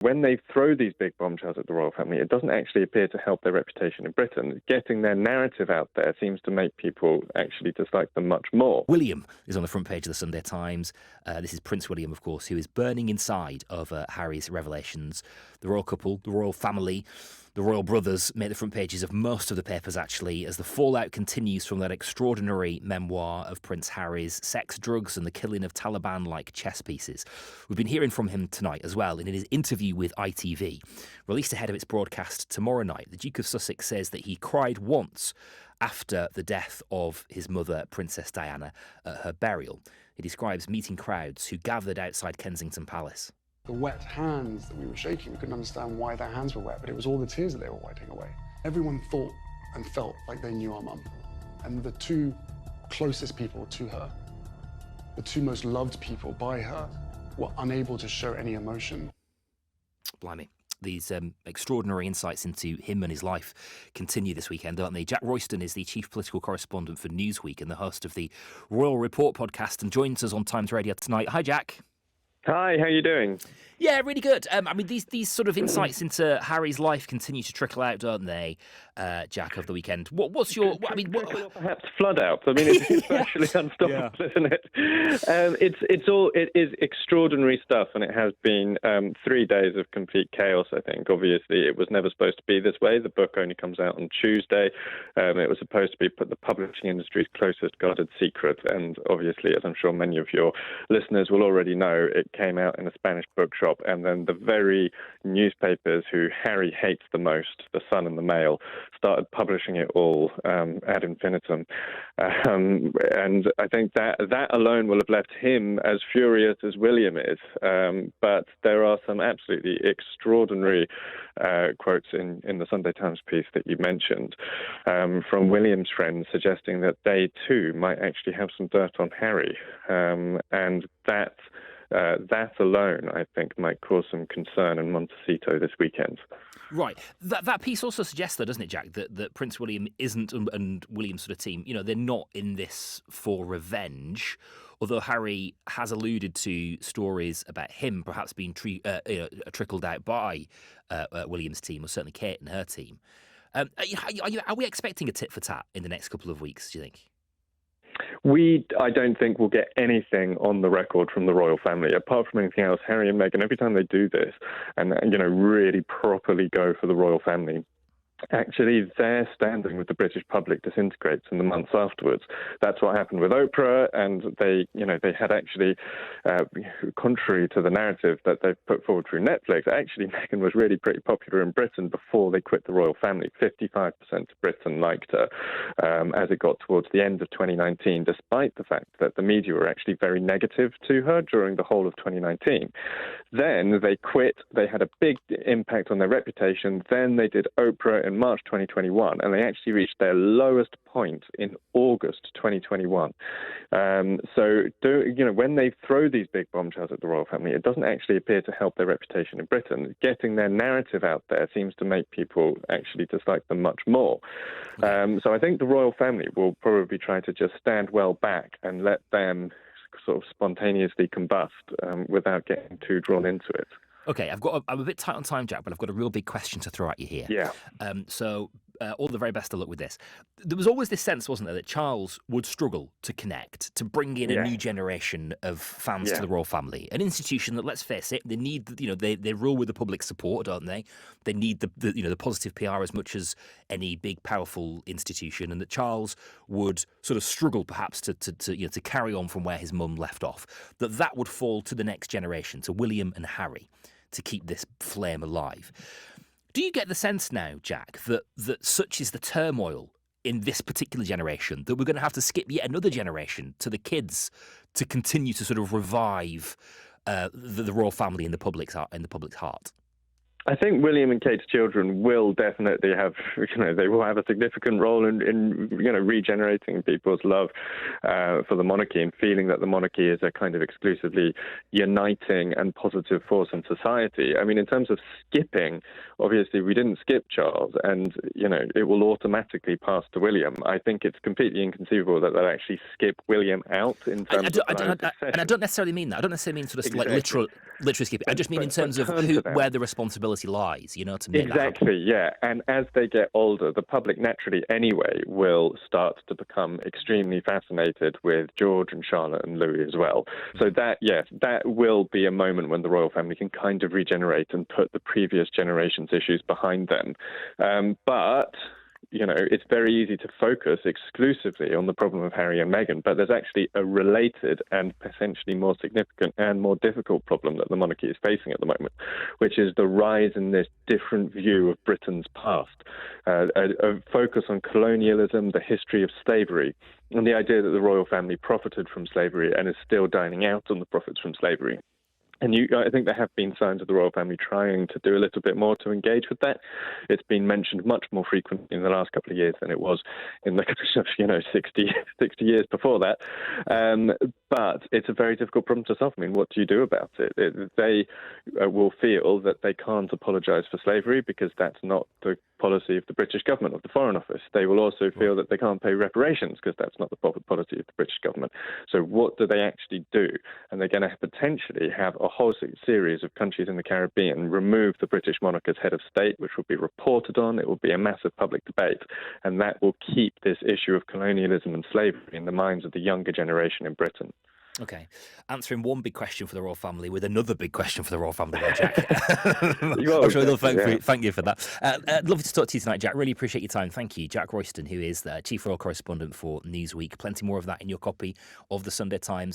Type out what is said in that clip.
When they throw these big bombshells at the royal family, it doesn't actually appear to help their reputation in Britain. Getting their narrative out there seems to make people actually dislike them much more. William is on the front page of the Sunday Times. This is Prince William, of course, who is burning inside over Harry's revelations. The royal couple, the royal family, the royal brothers make the front pages of most of the papers, actually, as the fallout continues from that extraordinary memoir of Prince Harry's sex, drugs and the killing of Taliban-like chess pieces. We've been hearing from him tonight as well. And in his interview with ITV, released ahead of its broadcast tomorrow night, the Duke of Sussex says that he cried once after the death of his mother, Princess Diana, at her burial. He describes meeting crowds who gathered outside Kensington Palace. The wet hands that we were shaking, we couldn't understand why their hands were wet, but it was all the tears that they were wiping away. Everyone thought and felt like they knew our mum. And the two closest people to her, the two most loved people by her, were unable to show any emotion. Blimey. These extraordinary insights into him and his life continue this weekend, don't they? Jack Royston is the chief political correspondent for Newsweek and the host of the Royal Report podcast and joins us on Times Radio tonight. Hi, Jack. Hi, how are you doing? Yeah, really good. These sort of insights into Harry's life continue to trickle out, don't they, Jack, over the weekend? What's your... Perhaps flood out. It's actually unstoppable, isn't it? It is extraordinary stuff, and it has been 3 days of complete chaos, I think. Obviously, it was never supposed to be this way. The book only comes out on Tuesday. It was supposed to be the publishing industry's closest guarded secret, and obviously, as I'm sure many of your listeners will already know, it came out in a Spanish bookshop, and then the very newspapers who Harry hates the most, the Sun and the Mail, started publishing it all ad infinitum. And I think that alone will have left him as furious as William is. But there are some absolutely extraordinary quotes in the Sunday Times piece that you mentioned from William's friends suggesting that they too might actually have some dirt on Harry. And that alone, I think, might cause some concern in Montecito this weekend. Right. That piece also suggests, though, doesn't it, Jack, that Prince William isn't, and William's sort of team, they're not in this for revenge, although Harry has alluded to stories about him perhaps being trickled out by William's team, or certainly Kate and her team. Are we expecting a tit for tat in the next couple of weeks, do you think? I don't think we'll get anything on the record from the royal family. Apart from anything else, Harry and Meghan, every time they do this and, really properly go for the royal family, actually their standing with the British public disintegrates in the months afterwards. That's what happened with Oprah, and they had actually, contrary to the narrative that they've put forward through Netflix, actually Meghan was really pretty popular in Britain before they quit the royal family. 55% of Britain liked her as it got towards the end of 2019, despite the fact that the media were actually very negative to her during the whole of 2019. Then they quit. They had a big impact on their reputation. Then they did Oprah in March 2021, and they actually reached their lowest point in August 2021. When they throw these big bombshells at the royal family, it doesn't actually appear to help their reputation in Britain. Getting their narrative out there seems to make people actually dislike them much more. So I think the royal family will probably try to just stand well back and let them sort of spontaneously combust without getting too drawn into it. Okay, I'm a bit tight on time, Jack, but I've got a real big question to throw at you here. Yeah. So all the very best of luck with this. There was always this sense, wasn't there, that Charles would struggle to connect, to bring in a new generation of fans to the royal family. An institution that, let's face it, they need, they rule with the public support, don't they? They need the positive PR as much as any big, powerful institution, and that Charles would sort of struggle perhaps to carry on from where his mum left off. That would fall to the next generation, to William and Harry, to keep this flame alive. Do you get the sense now, Jack, that such is the turmoil in this particular generation that we're going to have to skip yet another generation to the kids to continue to sort of revive the royal family in the public's heart? I think William and Kate's children will definitely have, they will have a significant role in regenerating people's love for the monarchy and feeling that the monarchy is a kind of exclusively uniting and positive force in society. I mean, in terms of skipping, obviously we didn't skip Charles, and it will automatically pass to William. I think it's completely inconceivable that they'll actually skip William out in terms of succession. And I don't necessarily mean that. I don't necessarily mean sort of Exactly. like literally skip it. I just mean in terms of where the responsibility lies, to make Exactly, yeah. And as they get older, the public naturally anyway will start to become extremely fascinated with George and Charlotte and Louis as well. So that will be a moment when the royal family can kind of regenerate and put the previous generation's issues behind them. But it's very easy to focus exclusively on the problem of Harry and Meghan, but there's actually a related and potentially more significant and more difficult problem that the monarchy is facing at the moment, which is the rise in this different view of Britain's past, a focus on colonialism, the history of slavery, and the idea that the royal family profited from slavery and is still dining out on the profits from slavery. And I think there have been signs of the royal family trying to do a little bit more to engage with that. It's been mentioned much more frequently in the last couple of years than it was in the 60 years before that. But it's a very difficult problem to solve. I mean, what do you do about it? They will feel that they can't apologise for slavery because that's not the policy of the British government, of the Foreign Office. They will also feel that they can't pay reparations because that's not the policy of the British government. So what do they actually do? And they're going to potentially have a whole series of countries in the Caribbean remove the British monarch as head of state, which will be reported on. It will be a massive public debate, and that will keep this issue of colonialism and slavery in the minds of the younger generation in Britain. Okay. Answering one big question for the royal family with another big question for the royal family there, Jack. I'm sure they'll thank you for that. Lovely to talk to you tonight, Jack. Really appreciate your time. Thank you. Jack Royston, who is the Chief Royal Correspondent for Newsweek. Plenty more of that in your copy of the Sunday Times.